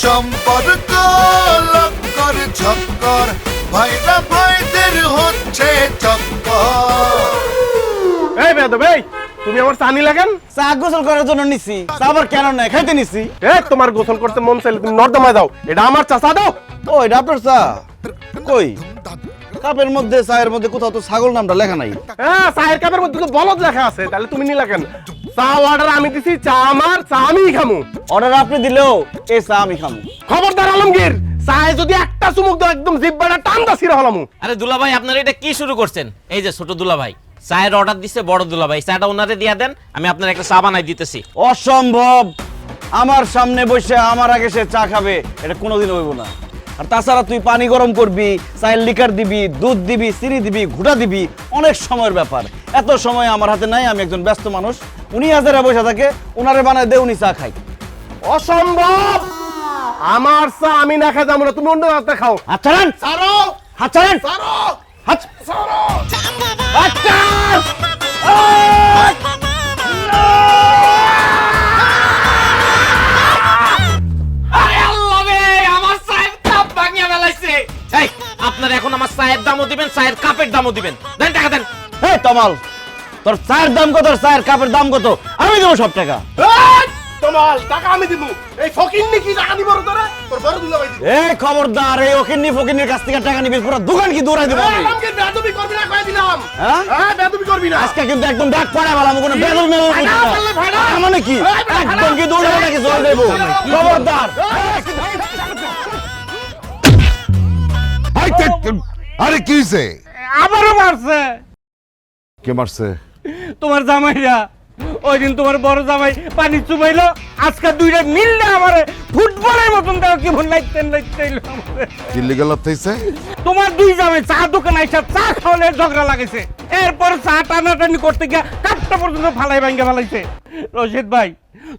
সম্পর্ক লক্কর ঝক্কর, ভাইরা ভাইদের হচ্ছে চক্কর। এই বেয়াদব, এই তুমি আমার চা নিলা কেন? চা গোসল করার জন্য নিছি, চা আবার কেন নাই, খাইতে নিছি। এই তোমার গোসল করতে মন চাইলে তুমি নর্দমায় যাও, এটা আমার চা, চা দাও। ও এটা আপনার চা? কই কাপের মধ্যে, চায়ের মধ্যে কোথাও তো ছাগল নামটা লেখা নাই। হ্যাঁ, চায়ের কাপের মধ্যে তো বলদ লেখা আছে, তাহলে তুমি নিলা কেন? চা অর্ডার আমি দিছি, চা আমার, চা আমিই খামু। অর্ডার আপনি দিলেও এই চা আমি খামু। খবরদার আলমগীর, চায়ে যদি একটা চুমুক দাও একদম জিহ্বাটা টান্দা ছিঁড়া হলামু। আরে দুলাভাই, আপনারা এটা কি শুরু করছেন? এই যে ছোট দুলাভাই চায়ের অর্ডার দিচ্ছে বড় দুলাভাই, চাটা ওনারে দিয়ে দেন, আমি আপনার একটা চা বানাই দিতেছি। অসম্ভব, আমার সামনে বসে আমার আগে সে চা খাবে, এটা কোনোদিন হইব না। আর তাছাড়া তুই পানি গরম করবি, চায়ের লিকার দিবি, দুধ দিবি, চিনি দিবি, ঘুটা দিবি, অনেক সময়ের ব্যাপার। এত সময় আমার হাতে নাই, আমি একজন ব্যস্ত মানুষ। উনি হাজারে বসে থাকে, উনারে বানায় দে, উনি চা খাই। অসম্ভব, আমার চা আমি না খাই যাবো না, তুমি অন্য রাস্তা খাও। হাত ছাড়েন, ছাড়ো, হাত ছাড়েন, ছাড়ো, হাত ছাড়ো। আচ্ছা আপনার এখন আমার চায়ের দামও দিবেন, চায়ের কাপের দামও দিবেন, দেন টাকা দেন। এই তমাল, তোর চায়ের দাম কত, আর চায়ের কাপের দাম কত? আমি দেবো সব টাকা। এই, তোমার টাকা আমি দিব। এই ফকিন্নি কি টাকা দিব তোরে? তোর বড় দুলাভাই দিব। এই খবরদার, এই ওকিন্নি ফকিন্নির কাছ থেকে টাকা নিবি, পুরো দোকান কি দৌড়াই দেবো আমি। আমাকে বেয়াদবি করবি না কই দিলাম। হ্যাঁ? হ্যাঁ, বেয়াদবি করবি না। আজকে কিন্তু একদম ডাক পড়া বালাম, কোনো বেদল মেদল করবি না। পারলে ভাড়া। মানে কি একদম কি দৌড়াবো নাকি জল দেবো? খবরদার। আরে কি হইছে? আবারও মারছে কে মারছে? তোমার জামাইরা। ওই দিন তোমার বড় জামাই পানি চুবাইলো, আজকে দুইটা মিললে আমারে ফুটবলের মতন দাও কি ভুল লাগতেন লাগতেইলো আমারে। কি লিগাল হইছে? তোমার দুই জামাই চা দোকানে এসে চা খাওয়ালে ঝগড়া লাগাইছে, এরপর চা টানাটানি করতে গিয়ে কাপটা পর্যন্ত ফালাই ভাঙ্গা ফেলাইছে। রশিদ ভাই,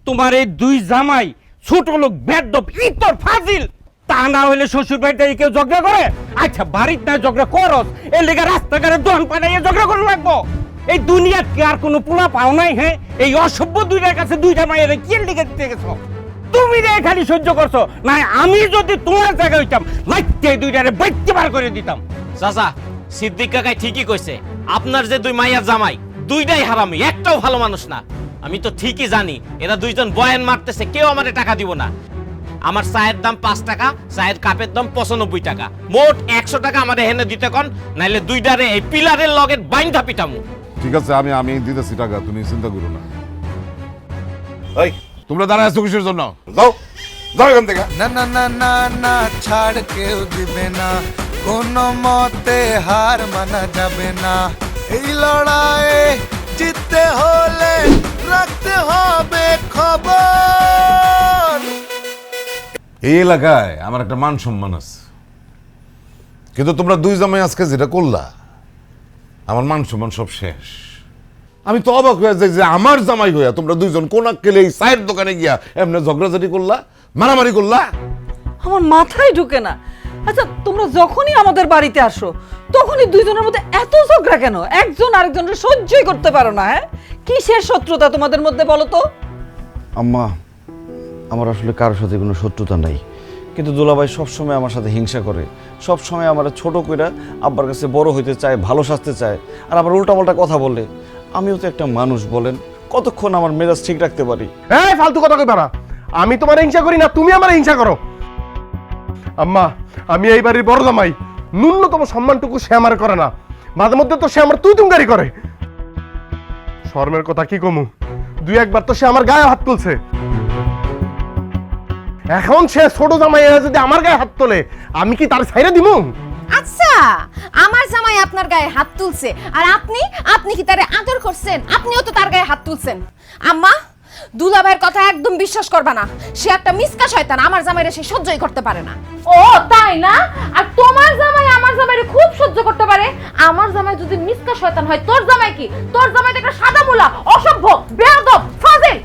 তোমার এই দুই জামাই ছোট লোক বেদব ইতর ফাজিল, তা না হইলে শ্বশুর বাড়িতে কেউ ঝগড়া করে? আচ্ছা বাড়িতে না ঝগড়া করস, এর লেগে রাস্তাঘাটে দোকান পাঠাইয়ে ঝগড়া করে লাগবো? এই দুনিয়ার কি আর কোনো পোলা পাও নাই? হ্যাঁ, এই অসভ্য দুইটার কাছে দুইটা মায়ের কি লেগে দিতে গেছো? তুমি রে খালি সহ্য করছো না, আমি যদি তোমার জায়গায় হইতাম লাইতে দুইটারে বাইতে বার করে দিতাম। চাচা, সিদ্দিক কাকাই ঠিকই কইছে, আপনার যে দুই মাইয়ার জামাই দুইটাই হারামি, একটাও ভালো মানুষ না। আমি তো ঠিকই জানি এরা দুইজন বয়ান মারতেছে, কেউ আমারে টাকা দিব না। আমার চায়ের দাম 5 টাকা, চায়ের কাপের দাম 95 টাকা, মোট 100 টাকা আমারে হেনে দিতে কোন, নাইলে দুইটারে এই পিলারের লগে বাইন্ধা পিটামু। ঠিক আছে, আমি দিতেছি টাকা, তুমি চিন্তা করো না। এই তোমরা দাঁড়ায় আছো কিসের জন্য? যাও যাও এখান থেকে। না না না না না, ছাড় কেউ দিবে না, কোনো মতে হার মানা যাবে না। এই লড়াইয়ে জিততে হলে রাখতে হবে খবর। এই এলাকায় আমার একটা মান সম্মান আছে, কিন্তু তোমরা দুই জামাই আজকে যেটা করলা, আমার মান সম্মান সব শেষ। আমি তো অবাক হয়ে যাই যে আমার জামাই হইয়া তোমরা দুইজন কোন আক্কেলে এই চায়ের দোকানে গিয়া এমনি ঝগড়াঝাটি করলা, মারামারি করলা। আমার মাথায় ঢুকে না। আচ্ছা তোমরা যখনই আমাদের বাড়িতে আসো তখনই দুইজনের মধ্যে এত ঝগড়া কেন? একজন আরেকজনের সহ্যই করতে পারো না? হ্যাঁ, কিসের শত্রুতা তোমাদের মধ্যে বলো তো? আম্মা, আমার আসলে কারোর সাথে কোনো শত্রুতা নাই, কিন্তু দুলাভাই সবসময় আমার সাথে হিংসা করে, সবসময় আমার ছোট কইরা আব্বার কাছে বড় হইতে চায়, ভালো সাজতে চায়, আর আবার উল্টাপাল্টা কথা বলে। আমিও তো একটা মানুষ, বলেন কতক্ষণ আমার মেজাজ ঠিক রাখতে পারি? এই ফালতু কথা কই পারা, আমি তোমার হিংসা করি না, তুমি আমার হিংসা করো। আম্মা, আমি এই বাড়ির বড় জামাই, ন্যূনতম সম্মানটুকু সে আমার করে না, মাঝে মধ্যে তো সে আমার তুই তুমগারি করে। শর্মের কথা কি কমু, দুই একবার তো সে আমার গায়ে হাত তুলছে। এখন সে ছোট জামাই যদি আমার গায়ে হাত তোলে, আমি কি তার ছাইরে দিমু? আচ্ছা, আমার জামাই আপনার গায়ে হাত তুলছে আর আপনি কি তারে আদর করছেন? আপনিও তো তার গায়ে হাত তুলছেন। আম্মা, দুলাভাইয়ের কথা একদম বিশ্বাস করবা না, সে একটা মিসকা শয়তান, আমার জামাইরে সে সহ্যই করতে পারে না। ও তাই না? আর তোমার জামাই আমার জামাইরে খুব সহ্য করতে পারে। আমার জামাই যদি মিসকা শয়তান হয়, তোর জামাই কি? তোর জামাই তো একটা সাদা মুলা, অসভ্য, বেয়াদব, ফাজিল।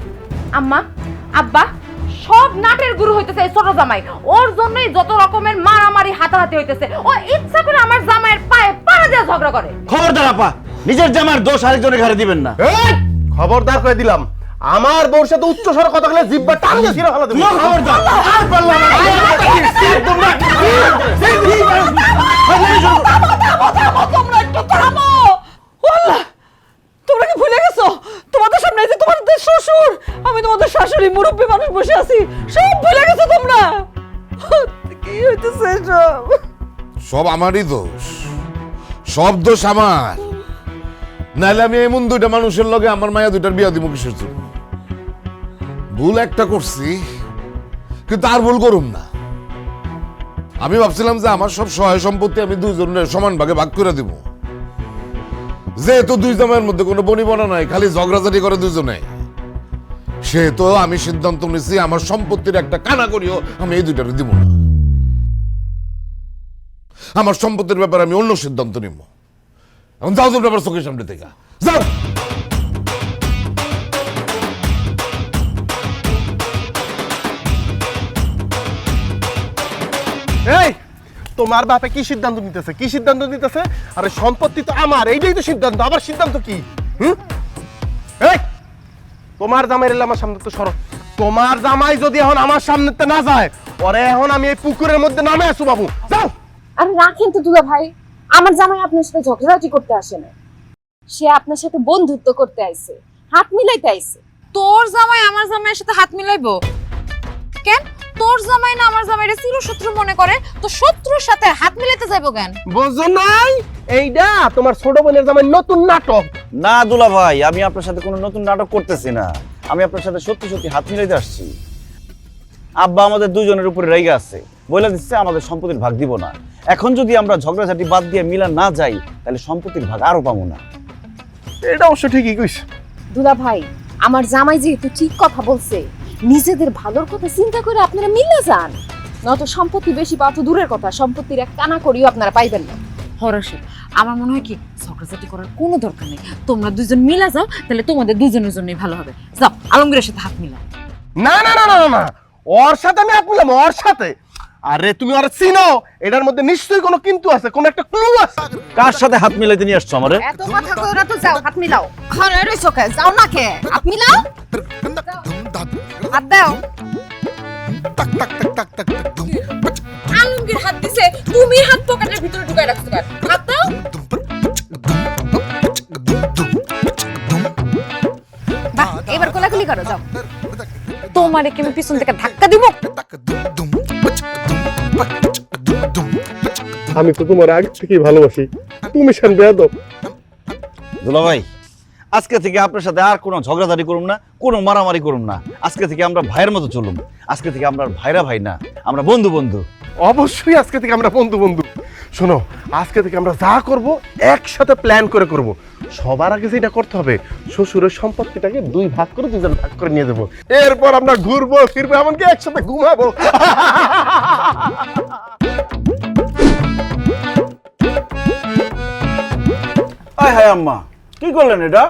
আম্মা, আব্বা, সব নাটের গুরু হইতেছে এই ছোট জামাই, ওর জন্যই যত রকমের মারামারি হাতাহাতি হইতেছে। ও ইচ্ছা করে আমার জামাইয়ের পায়ে পাড়া দিয়ে ঝগড়া করে। খবরদার আপা, নিজের জামার দোষ আরেকজনের ঘাড়ে দিবেন না। এই, খবরদার করে দিলাম, আমার বউর সাথে উচ্চ স্বরে কথা বলে জিহ্বা টান দিয়ে ছিঁড়ে ফেলা দেব। খবরদার। মুরব্বী মানুষ বসে আছি সব ভুলে গেছো তোমরা। কি হইতেছে এসব? সব আমারই দোষ, সব দোষ আমার। নাহলে আমি এমন দুইটা মানুষের লগে আমার মায়া দুইটার বিয়া দিব কিসের জন্য? ভুল একটা করছি, কিন্তু আর ভুল করুম না। আমি ভাবছিলাম যে আমার সব সহায় সম্পত্তি আমি দুইজনের সমান ভাগে ভাগ করে দিব, যেহেতু দুই জামাইয়ের মধ্যে কোনো বনিবনা নাই, খালি ঝগড়াঝাটি করে দুইজনে, সেহেতু আমি সিদ্ধান্ত নিয়েছি আমার সম্পত্তির একটা কানা করিও আমি এই দুইটারে দিব না। আমার সম্পত্তির ব্যাপারে আমি অন্য সিদ্ধান্ত নিব। এখন যাও তোমরা আমার চোখের সামনে থেকে যাও। এই তোমার বাপে কি সিদ্ধান্ত নিতেছে, কি সিদ্ধান্ত নিতেছে? আরে সম্পত্তি তো আমার, এইটাই তো সিদ্ধান্ত। আবার সিদ্ধান্ত কি? এই তোমার জামাই রেলে আমার সামনে তো সরো। তোমার জামাই যদি এখন আমার সামনে না যায়, ওরে এখন আমি এই পুকুরের মধ্যে নামে আসু বাবু। যাও। আরে রাখেন তো দুলা ভাই, আমার জামাই আপনার সাথে ঝগড়াঝাটি করতে আসে না, সে আপনার সাথে বন্ধুত্ব করতে আইছে, হাত মিলাইতে আইছে। তোর জামাই আমার জামাইয়ের সাথে হাত মিলাইবো কেন? তোর জামাই না আমার জামাইরে চিরশত্রু মনে করে, তো শত্রুর সাথে হাত মিলাইতে যাইবো কেন? বুঝো নাই? এইটা তোমার ছোট বোনের জামাই নতুন নাটক। না দুলা ভাই, আমি আপনার সাথে কোনো নতুন নাটক করতেছি না, আমি আপনার সাথে সত্যি সত্যি হাত মিলাইতে আসছি। আব্বা আমাদের দুজনের উপরে রেগে আছে, বলে দিচ্ছে আমাদের সম্পত্তির ভাগ দিব না। এখন যদি আমরা ঝগড়াঝাটি বাদ দিয়ে মিলা না যাই, তাহলে সম্পত্তির ভাগ আরো পাবো না। এটা অবশ্য ঠিকই কইছে। দুলা ভাই, আমার জামাই যেহেতু ঠিক কথা বলছে, নিজেদের ভালোর কথা চিন্তা করে আপনারা মিলে যান, নয়তো সম্পত্তি বেশি পাওয়া তো দূরের কথা, সম্পত্তির এক কানা করিও আপনারা পাইবেন না। হরসে আমার মনে হয় কি ঝগড়াঝাটি করার কোনো দরকার নেই, তোমরা দুজন মিলা যাও, তাহলে তোমাদের দুজনের জন্যই ভালো হবে। যাও আলমগীরের সাথে হাত মিলাও। না না না না না, ওর সাথে আমি হাত মিলাম, ওর সাথে। আরে তুমি ওর চিনো? এটার মধ্যে নিশ্চয়ই কোনো কিন্তু আছে, কোনো একটা ক্লু আছে। কার সাথে হাত মিলাইতে নিয়ে আসছো আমারে? এত কথা কইরা না তো, যাও হাত মিলাও। ঘরে রইছো কে? যাও না কে? হাত মিলাও, হাত দাও। আলমগীর হাত দিছে, তুমি হাত পকেটের ভিতরে ঢুকাই রাখছো কেন? হাত দাও। বাহ, এবার কোলাকুলি করো, যাও। তোমারে কি আমি পিছন থেকে ধাক্কা দিব? আমি তো তোমার আগে থেকেই ভালোবাসি, তুমি শান বেয়াদব। দুলা ভাই, আজকে থেকে আপনার সাথে আর কোনো ঝগড়াঝাটি করুম না, কোনো মারামারি করুম না। আজকে থেকে আমরা ভাইয়ের মতো চলুম। আজকে থেকে আমরা ভাইরা ভাই না, আমরা বন্ধু বন্ধু। অবশ্যই আজকে থেকে আমরা বন্ধু বন্ধু। শোনো, আজকে থেকে আমরা যা করব একসাথে প্ল্যান করে করব। সবার আগে যেটা করতে হবে, শ্বশুরের সম্পত্তিটাকে দুই ভাগ করে দুজন ভাগ করে নিয়ে দেবো। এরপর আমরা ঘুরবো ফিরবো, এমনকি একসাথে ঘুমাবো। হায় হায় আম্মা, কি করলেন এটা?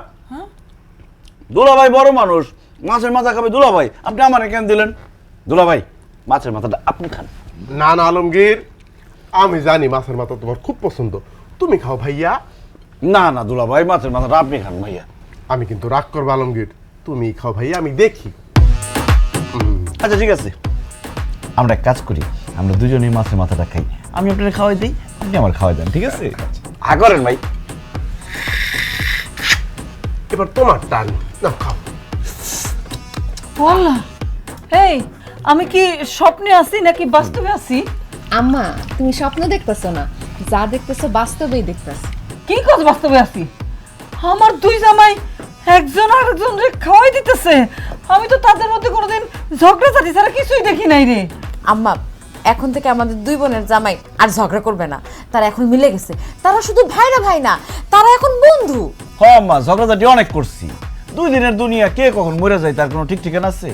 দুলা ভাই বড় মানুষ, মাছের মাথা খাবে দুলা ভাই, আপনি আমার কেন দিলেন? দুলা ভাই, মাছের মাথাটা আপনি খান। না না আলমগীর, আমি জানি মাছের মাথা তোমার খুব পছন্দ, তুমি খাও ভাইয়া। না না দুলা ভাই, মাছের মাথাটা আপনি খান ভাইয়া। আমি কিন্তু রাগ করবো আলমগীর, তুমি খাও ভাইয়া, আমি দেখি। আচ্ছা ঠিক আছে, আমরা এক কাজ করি, আমরা দুজনেই মাছের মাথাটা খাই, আমি আপনার খাওয়াই দিই, আপনি আমার খাওয়াই দেন, ঠিক আছে? করেন ভাই। এবার তোমার টান, না খাও। বল এই, আমি কি স্বপ্নে আছি নাকি বাস্তবে আছি? আম্মা, তুমি স্বপ্ন দেখতেছো না, যা দেখতেছো বাস্তবেই দেখতেছো। কি কাজ বাস্তবে আছি? আমার দুই জামাই একজন আরেকজনকে খাওয়াই দিতেছে, আমি তো তাদের মধ্যে কোনোদিন ঝগড়াঝাটি ছাড়া কিছুই দেখি নাই রে। আম্মা, এখন থেকে আমাদের দুই বোনের জামাই আর ঝগড়া করবে না, তারা এখন মিলে গেছে, তারা শুধু ভাইরা ভাই না, তারা এখন বন্ধু। হ্যাঁ মা, ঝগড়াঝাটি অনেক করছি, 2 দিনের দুনিয়া কে কখন মরে যায় তার কোনো ঠিক ঠিকানা আছে?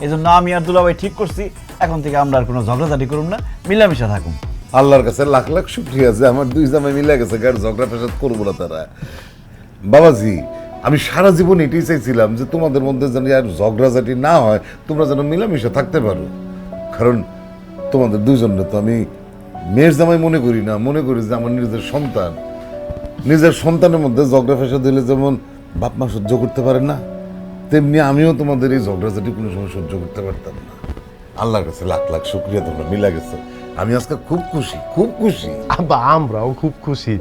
এই জন্য আমি আর দুলাভাই ঠিক করছি, এখন থেকে আমরা আর কোনো ঝগড়াঝাটি করুম না, মিলামিশা থাকুম। আল্লাহর কাছে লাখ লাখ শুকরিয়া যে আমার দুই জামাই মিলে গেছে, গার ঝগড়া ফেসাদ করবো না তারা। বাবাজি, আমি সারা জীবন এটাই চাইছিলাম যে তোমাদের মধ্যে যেন আর ঝগড়াঝাটি না হয়, তোমরা যেন মিলামিশা থাকতে পারো। কারণ তোমাদের দুজনে তো আমি মেয়ের জামাই মনে করি না, মনে করি যে আমার নিজের সন্তান। নিজের সন্তানের মধ্যে ঝগড়া ফেসাদ দিলে যেমন বাপ মা সহ্য করতে পারে না, তেমনি আমিও তোমাদের এই ঝগড়াঝাটি কোনো সময় সহ্য করতে পারতাম না। আল্লাহর কাছে লাখ লাখ শুকরিয়া, তোমরা মিলা গেছো। আমি আজকে খুব খুশি, খুব খুশি। আব্বা, আমরাও খুব খুশি।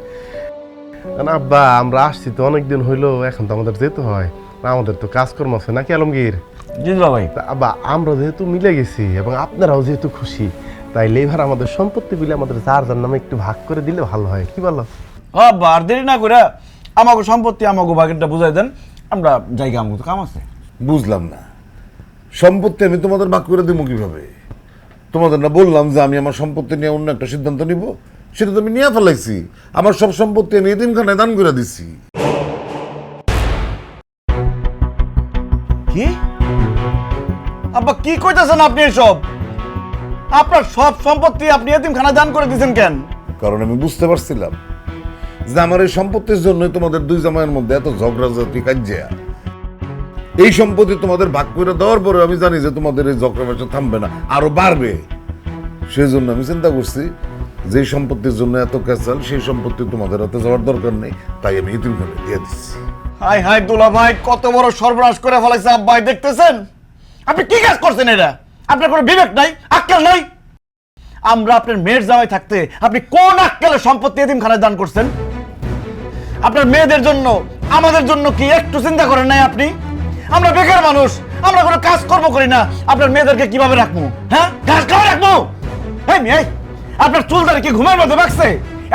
না আব্বা, আমরা আসছি তো অনেকদিন হইলো, এখন তো আমাদের যেতে হয়, আমাদের তো কাজকর্ম আছে নাকি আলমগীর? জি দুলা ভাই। তা আব্বা আমরা যেহেতু মিলে গেছি এবং আপনারাও যেহেতু খুশি, তাই এবার আমাদের সম্পত্তি বিলে আমাদের যার যার নামে একটু ভাগ করে দিলে ভালো হয়, কি বলো? হ্যাঁ আব্বা, আর দেরি না করে আমাকে সম্পত্তি আমাকে ভাগেরটা বুঝাই দেন, আমরা জায়গা আমাকে তো কাম আছে। বুঝলাম না, সম্পত্তি আমি তোমাদের ভাগ করে দেবো কিভাবে? তোমাদের না বললাম যে আমি আমার সম্পত্তি নিয়ে অন্য একটা সিদ্ধান্ত নিব, সেটা তো আমি নিয়ে ফেলাইছি। আমার সব সম্পত্তি আমি এতিমখানায় দান করে দিছি। কি আব্বা কি কইতাছেন আপনি এসব? আপনার সব সম্পত্তি আপনি এতিমখানা দান করে দিয়েছেন কেন? কারণ আমি বুঝতে পারছিলাম যে আমার এই সম্পত্তির জন্য তোমাদের দুই জামাইয়ের মধ্যে এত ঝগড়াঝাটি কাজিয়া। এই সম্পত্তি তোমাদের ভাগ করে দেওয়ার পরে আমি জানি যে তোমাদের এই ঝগড়া ব্যবসা থামবে না, আরো বাড়বে। সেই জন্য আমি চিন্তা করছি যে সম্পত্তির জন্য এত ক্যাচাল, সেই সম্পত্তি তোমাদের হাতে যাওয়ার দরকার নেই, তাই আমি এতিমখানায় দিয়ে দিচ্ছি। হাই হাই দুলা ভাই, কত বড় সর্বনাশ করে ফেলাইছে আব্বাই, দেখতেছেন? আপনি কি কাজ করছেন এটা? আপনার কোনো বিবেক নাই, আক্কেল নাই? আমরা আপনার মেয়ের জামাই থাকতে আপনি কোন আক্কেলে সম্পত্তি এতিমখানায় দান করছেন? আপনার মেয়েদের জন্য, আমাদের জন্য কি একটু চিন্তা করেন নাই আপনি? আমরা বেকার মানুষ, আমরা কোনো কাজ কর্ম করি না, আপনার মেয়েদেরকে কিভাবে রাখবো? হ্যাঁ, ঘাস খাওয়া রাখবো? এই মেয়ে, আপনার চুলদারি কি ঘুমের মধ্যে বাঁকছে?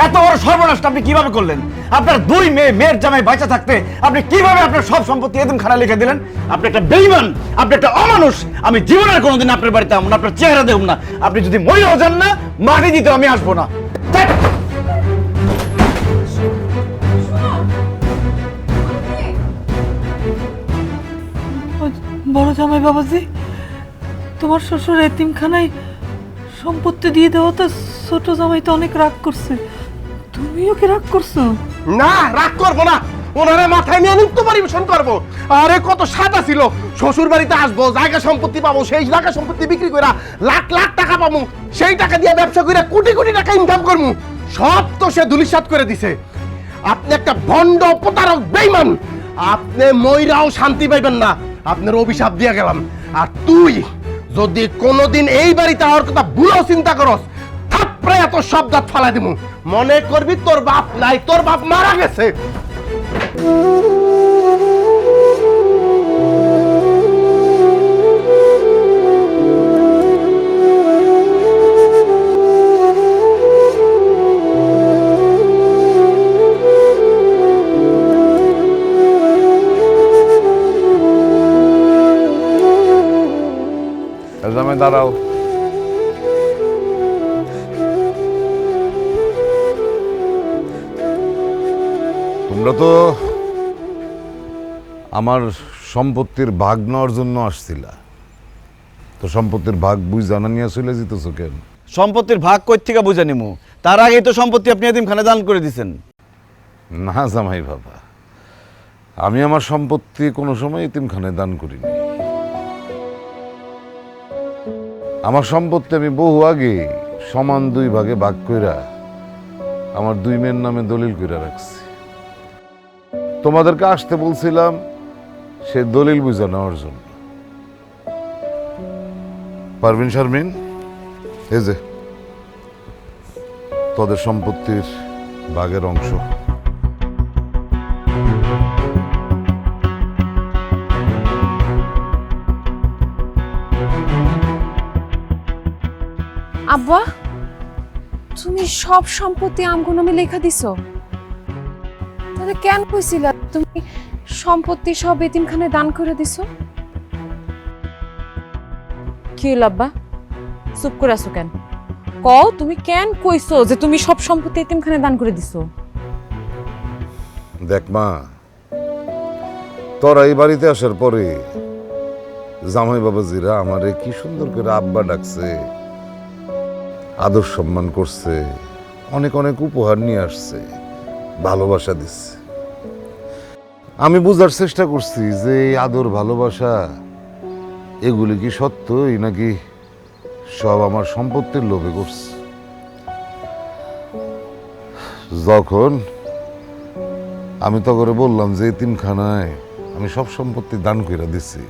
এত বড় সর্বনাশটা আপনি কিভাবে করলেন? আপনার দুই মেয়ের জামাই বাঁচা থাকতে আপনি কিভাবে আপনার সব সম্পত্তি এতিমখানায় লিখে দিলেন? আপনি একটা বেঈমান, আপনি একটা অমানুষ। আমি জীবনের কোনোদিন আপনার বাড়িতে আমন, আপনার চেহারা দেখুন না। আপনি যদি মরেও যান না, মাটি দিতে আমি আসবো না। ধ্যাৎ। বড় জামাই বাবাজি, তোমার শ্বশুর এতিমখানায় সম্পত্তি দিয়ে দেওয়াতে ছোট জামাই তো অনেক রাগ করছে, তুমিও কি রাগ করছো? না, রাগ করবো না, ওনারে মাথায় নিয়ে নৃত্য পরিবেশন করবো। আরে কত সাদা ছিল, শ্বশুর বাড়িতে আসবো, জায়গা সম্পত্তি পাবো, সেই জায়গা সম্পত্তি বিক্রি করে লাখ লাখ টাকা পাবো, সেই টাকা দিয়ে ব্যবসা করে কোটি কোটি টাকা ইনকাম করবো। সব তো সে ধুলিসাৎ করে দিছে। আপনি একটা ভণ্ড প্রতারক বেঈমান, আপনি মইরাও শান্তি পাইবেন না, আপনার অভিশাপ দিয়ে গেলাম। আর তুই যদি কোনোদিন এই বাড়িতে আমার কথা ভুলেও চিন্তা করস, থাপড়ে এত সব দাঁত ফালাই দিব, মনে করবি তোর বাপ নাই, তোর বাপ মারা গেছে। জামাই দাঁড়াও। তোমরা তো আমার সম্পত্তির ভাগ নেওয়ার জন্য আসছিলা, তো সম্পত্তির ভাগ বুঝ জানা নিয়ে চলে যেতেছো কেন? সম্পত্তির ভাগ কই থেকে বুঝে নিমু? তার আগেই তো সম্পত্তি আপনি এতিমখানায় দান করে দিয়েছেন। না জামাই বাবা, আমি আমার সম্পত্তি কোনো সময় এতিমখানায় দান করিনি। আমার সম্পত্তি আমি বহু আগে সমান দুই ভাগে ভাগ কইরা আমার দুই মেয়ের নামে দলিল কইরা রাখছি। তোমাদেরকে আসতে বলছিলাম সে দলিল বুঝা নেওয়ার জন্য। পারভিন শারমিন, এই যে তোদের সম্পত্তির ভাগের অংশ। আব্বা, তুমি সব সম্পত্তি আমগো নামে লেখা দিছো? তাহলে কেন কইছিলা তুমি সম্পত্তি সব এতিমখানায় দান করে দিছো? কি হলো আব্বা, চুপ করে আছো কেন? কও, তুমি কেন কইছো যে তুমি সব সম্পত্তি এতিমখানায় দান করে দিছো? দেখ মা, তোরা এই বাড়িতে আসার পরে জামাই বাবাজিরা আমারে কি সুন্দর করে আব্বা ডাকছে, আদর সম্মান করছে, অনেক অনেক উপহার নিয়ে আসছে, ভালোবাসা দিচ্ছে। আমি বুঝার চেষ্টা করছি যে এই আদর ভালোবাসা এগুলি কি সত্যই নাকি সব আমার সম্পত্তির লোভে করছে। যখন আমি তো করে বললাম যে এতিমখানায় আমি সব সম্পত্তি দান করে দিছি,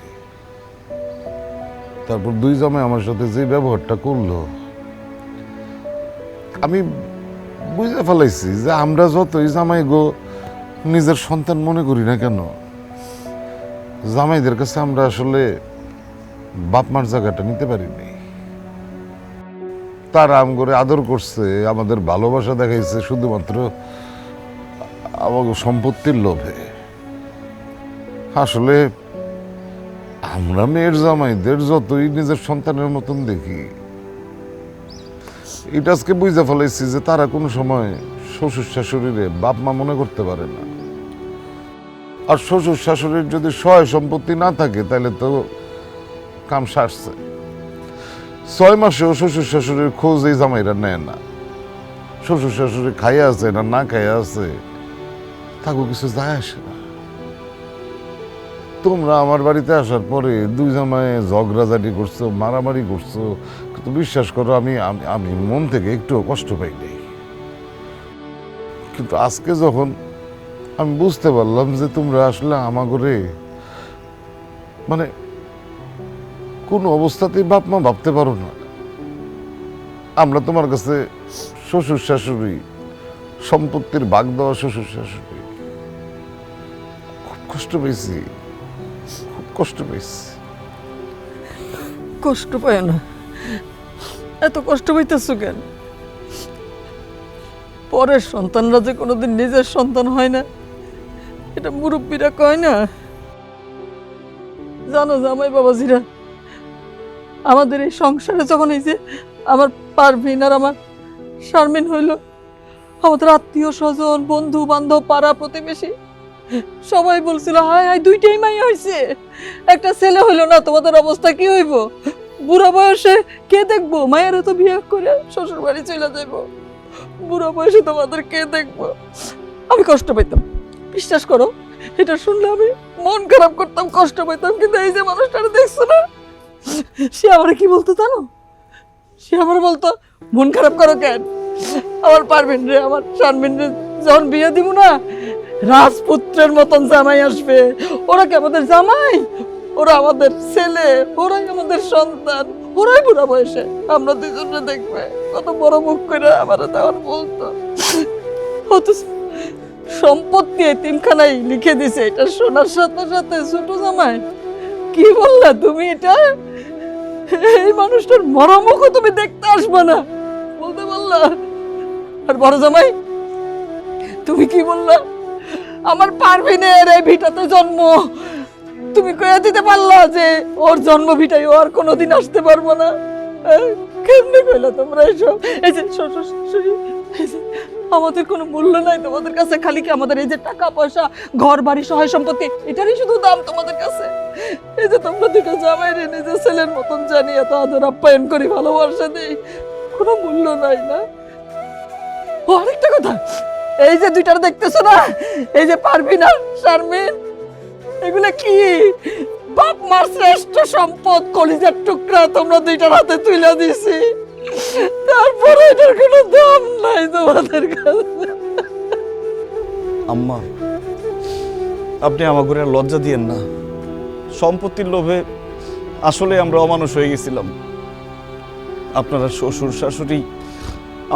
তারপর দুই জামাই আমার সাথে যে ব্যবহারটা করলো, আমি বুঝে ফেলাইছি যে আমরা যতই জামাই গো নিজের সন্তান মনে করি না কেন, জামাইদের কাছে আমরা আসলে বাপ মার জায়গাটা নিতে পারিনি। তারা আম করে আদর করছে, আমাদের ভালোবাসা দেখাইছে শুধুমাত্র আমাকে সম্পত্তির লোভে। আসলে আমরা মেয়ের জামাইদের যতই নিজের সন্তানের মতন দেখি, এটা আজকে বুঝতে ফেলাইছি যে তারা কোনো সময় শ্বশুর শাশুড়িরে বাপ মা মনে করতে পারে না। আর শ্বশুর শাশুড়ির যদি সহায় সম্পত্তি না থাকে তাহলে তো কাম সারছে। 6 মাসেও শ্বশুর শাশুড়ির খোঁজ এই জামাইরা নেয় না। শ্বশুর শাশুড়ি খাইয়া আছে না না খাইয়া আছে তাকে কিছু যায় আসে না। তোমরা আমার বাড়িতে আসার পরে 2 জামাই ঝগড়াঝাটি করছো, মারামারি করছো, কিন্তু বিশ্বাস করো আমি আমি মন থেকে একটু কষ্ট পাই নাই। কিন্তু আজকে যখন আমি বুঝতে পারলাম যে তোমরা আসলে আমাগরে মানে কোন অবস্থাতেই বাপ মা ভাবতে পারো না, আমরা তোমার কাছে শ্বশুর শাশুড়ি, সম্পত্তির ভাগ দেওয়া শ্বশুর শাশুড়ি, খুব কষ্ট পেয়েছি, খুব কষ্ট পেয়েছি। কষ্ট পায় না, এত কষ্ট পাইতেছো কেন? পরের সন্তানরা যে কোনোদিন নিজের সন্তান হয় না, এটা মুরব্বীরা কয় না? জানো জামাই বাবাজিরা, আমাদের এই সংসারে যখন এই যে আমার পারভিন আর আমার শারমিন হইল, আমাদের আত্মীয় স্বজন, বন্ধু বান্ধব, পাড়া প্রতিবেশী সবাই বলছিল হায় হায় 2টাই মাই হয়েছে, একটা ছেলে হইলো না, তোমাদের অবস্থা কি হইব? বুড়া বয়সে কে দেখবো? মায়েরা তো বিয়ে করে শ্বশুর বাড়ি চলে যাইব, বুড়া বয়সে তোমাদের কে দেখবো? আমি কষ্ট পাইতাম, বিশ্বাস করো, এটা শুনলে আমি মন খারাপ করতাম, কষ্ট পাইতাম। কিন্তু এই যে মানুষটারে দেখছো না, সে আমার কি বলতো জানো? সে আমার বলতো মন খারাপ করো কেন, আমার পারবেন রে, আমার শারমিন রে যখন বিয়ে দিব না, রাজপুত্রের মতন জামাই আসবে। ওরা কি আমাদের জামাই? ওরা আমাদের ছেলে, ওরাই আমাদের সন্তান, ওরাই বুড়া বয়সে আমরা 2জনে দেখবে। কত বড় মুখ করে আমার তখন বলতো। অথচ সম্পত্তি এতিমখানায় লিখে দিছে, এটা শোনার সাথে সাথে ছোট জামাই কি বললা তুমি? এটা এই মানুষটার মরমুখও তুমি দেখতে আসবে না বলতে বললা। আর বড় জামাই তুমি কি বললা? আমার পারভিনের এই ভিটাতে জন্ম, তুমি কয়ে দিতে পারলা যে ওর জন্ম ভিটায় ও আর কোনোদিন আসতে পারবো না? কেমনে কইলা তোমরা এসব? এই যে শ্বশুর শাশুড়ি, আমাদের কোনো মূল্য নাই তোমাদের কাছে, খালি কি আমাদের এই যে টাকা পয়সা, ঘর বাড়ি, সহায় সম্পত্তি, এটারই শুধু দাম তোমাদের কাছে? এই যে তোমরা 2টা জামাইরে নিজের ছেলের মতন জানি এত আদর আপ্যায়ন করি, ভালোবাসা দেই, কোনো মূল্য নাই না? ও আরেকটা কথা, এই যে 2টার দেখতেছো না, এই যে পারবি না শারমিন, এগুলা কি? বাপ মার শ্রেষ্ঠ সম্পদ, কলিজার টুকরা তোমরা 2টার হাতে তুলে দিছি, তারপরে এটার কোনো দাম নাই তোমাদের কাছে। আম্মা, আপনি আমার ঘরে লজ্জা দিয়েন না। সম্পত্তির লোভে আসলে আমরা অমানুষ হয়ে গেছিলাম। আপনারা শ্বশুর শাশুড়ি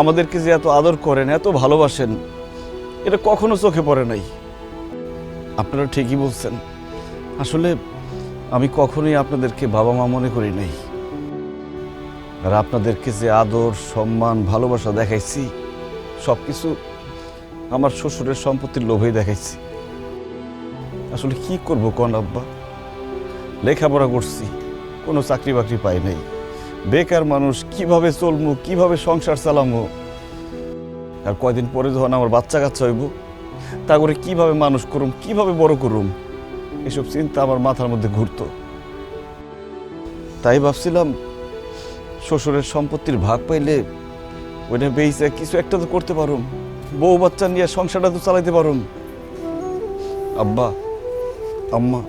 আমাদেরকে যে এত আদর করেন, এত ভালোবাসেন, এটা কখনো চোখে পড়ে নাই। আপনারা ঠিকই বলছেন, আসলে আমি কখনোই আপনাদেরকে বাবা মা মনে করি নাই। আর আপনাদেরকে যে আদর, সম্মান, ভালোবাসা দেখাইছি, সব কিছু আমার শ্বশুরের সম্পত্তির লোভেই দেখাইছি। আসলে কি করবো কোন আব্বা? লেখাপড়া করছি, কোনো চাকরি বাকরি পাই নাই, বেকার মানুষ, কিভাবে চলবো, কিভাবে সংসার চালামো? আর কয়দিন পরে যখন আমার বাচ্চা কাচ্চা হইব, তা করে কিভাবে মানুষ করুম, কিভাবে বড় করুম, এসব চিন্তা আমার মাথার মধ্যে ঘুরতো। তাই ভাবছিলাম শ্বশুরের সম্পত্তির ভাগ পাইলে ওইটা বেইছে কিছু একটা তো করতে পারুম, বউ বাচ্চা নিয়ে সংসারটা তো চালাইতে পারুম। আব্বা, আম্মা,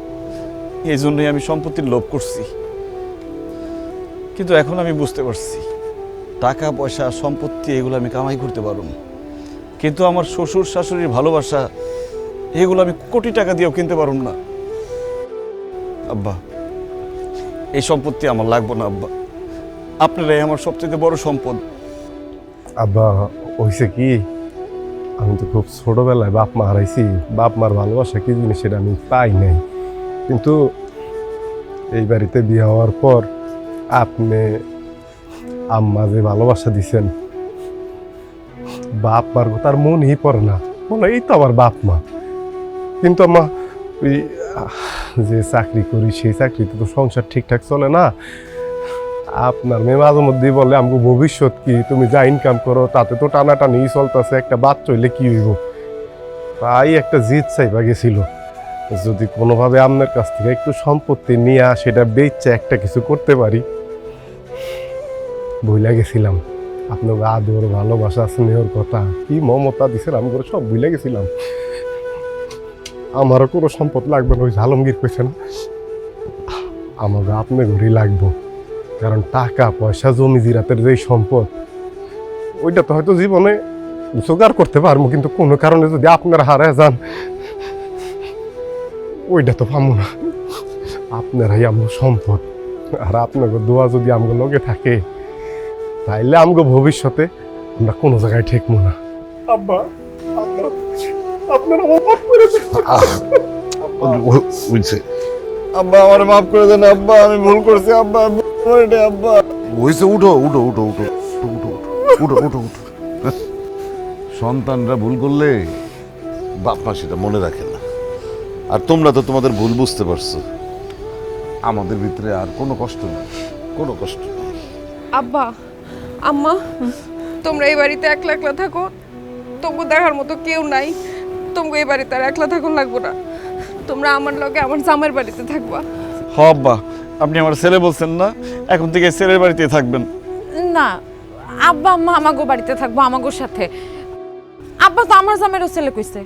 এই জন্যই আমি সম্পত্তির লোভ করছি। কিন্তু এখন আমি বুঝতে পারছি, টাকা পয়সা, সম্পত্তি এগুলো আমি কামাই করতে পারুম, কিন্তু আমার শ্বশুর শাশুড়ির ভালোবাসা এগুলো আমি কোটি টাকা দিয়েও কিনতে পারুম না। আব্বা, এই সম্পত্তি আমার লাগবে না আব্বা, আপনারাই আমার সবচেয়ে বড় সম্পদ। আব্বা হয়েছে কি, আমি তো খুব ছোটবেলায় বাপ মা হারাইছি, বাপ মার ভালোবাসা কি জিনিস সেটা আমি পাই নাই। কিন্তু এই বাড়িতে বিয়ে হওয়ার পর আপনি আম্মা যে ভালোবাসা দিছেন, বাপ মার কথা আর মনেই পড়ে না, বলে এই তো আমার বাপ মা। কিন্তু আম্মা ওই যে চাকরি করি সেই চাকরিতে তো সংসার ঠিকঠাক চলে না। আপনার মেয়ে মাঝে মধ্যেই বলে আমাকে ভবিষ্যৎ কি, তুমি যা ইনকাম করো তাতে তো টানাটানি চলতেছে, একটা বাচ্চা হইলে কি হইব। তাই একটা জিদ চাইবা গেছিল, যদি কোনোভাবে আপনার কাছ থেকে একটু সম্পত্তি নিয়ে সেটা বেচে একটা কিছু করতে পারি। ভুলে গেছিলাম আপনার আদর ভালোবাসা স্নেহর কথা, কি মমতা দিছেন আমি করে সব ভুলে গেছিলাম। আমারও কোনো সম্পদ লাগবে না, ওই আলমগীর কইছে না, আমাকে আপনার ঘুরি লাগবো। কারণ টাকা পয়সা জমি জিরাতের যে সম্পদ, ওইটা তো হয়তো জীবনে জোগাড় করতে পারবো, কিন্তু কোনো কারণে যদি আপনার হারায় যান ওইটা তো পাবো না। আপনারাই আমার সম্পদ, আর আপনাকে দোয়া যদি আমগো লগে থাকে তাইলে আমগো ভবিষ্যতে আমরা কোনো জায়গায় ঠেকবো না। আব্বা আপনারা মাফ করে দেন। বুঝছে আব্বা আমার মাফ করে দেন আব্বা, আমি ভুল করছি আব্বা, আব্বা। হয়েছে, উঠো উঠো উঠো উঠো উঠো উঠো উঠো উঠো। সন্তানরা ভুল করলে বাপ মা সেটা মনে রাখে না, আর তোমরা তো তোমাদের ভুল বুঝতে পারছো। আমাদের ভিতরে আর কোনো কষ্ট নেই, কোনো কষ্ট নেই। আব্বা আম্মা, তোমরা এই বাড়িতে একলা একলা থাকো, তোমাকে দেখার মতো কেউ নাই, তোমাকে এই বাড়িতে আর একলা থাকুন লাগবো না। তোমরা আমার লগে আমার জামাইয়ের বাড়িতে থাকবা। হ আব্বা, আপনি আমার ছেলে বলছেন না, এখন থেকে ছেলের বাড়িতে থাকবেন। না আব্বা আম্মা আমাগো বাড়িতে থাকবো, আমাগোর সাথে। আব্বা তো আমার জামাইয়েরও ছেলে কইছে।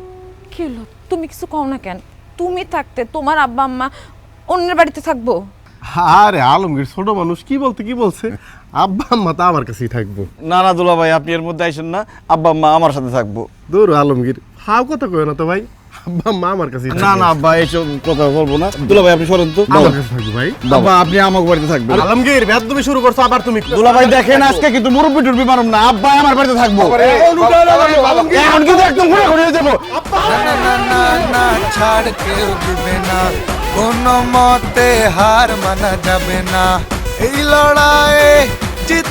কি হলো, তুমি কিছু কও না কেন? তুমি থাকতে তোমার আব্বা আম্মা অন্যের বাড়িতে থাকবো? আরে আলমগীর ছোট মানুষ, কি বলছে, আব্বা আম্মা তো আমার কাছেই থাকবো। না না দুলা ভাই, আপনি এর মধ্যে আইসেন না, আব্বা আম্মা আমার সাথে থাকবো। দূর আলমগীর, হাও কথা কয় না তো ভাই, আব্বা আম্মা আমার কাছেই থাকবো। না না আব্বা, এইসব কথা বলবো না। দুলা ভাই আপনি সরেন তো। আমার কাছে থাকবো ভাই। আব্বা আপনি আমার বাড়িতে থাকবেন। আলমগীর ব্যাদ তুমি শুরু করছো, আবার তুমি। দুলা ভাই দেখেন আজকে কিন্তু মুরব্বি টুরবি মারুম না, আব্বা আমার বাড়িতে থাকবো। এখন কিন্তু একদম ঘুরে ঘুরে যাবো। না না না না ছাড় কেউ দিবে না, কোনো মতে হার মানা যাবে না, এই লড়াই জিত